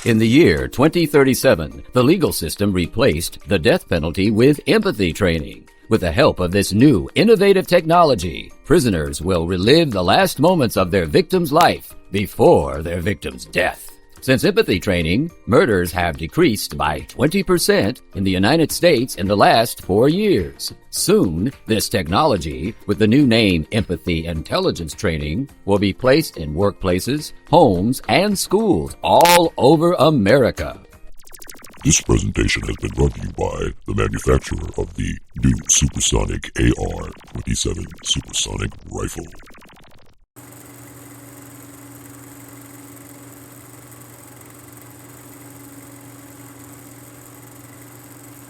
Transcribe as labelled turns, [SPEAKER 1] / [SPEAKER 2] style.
[SPEAKER 1] In the year 2037, the legal system replaced the death penalty with empathy training. With the help of this new, innovative technology, prisoners will relive the last moments of their victim's life before their victim's death. Since empathy training, murders have decreased by 20% in the United States in the last 4 years. Soon, this technology, with the new name Empathy Intelligence Training, will be placed in workplaces, homes, and schools all over America.
[SPEAKER 2] This presentation has been brought to you by the manufacturer of the new supersonic AR-27 supersonic rifle.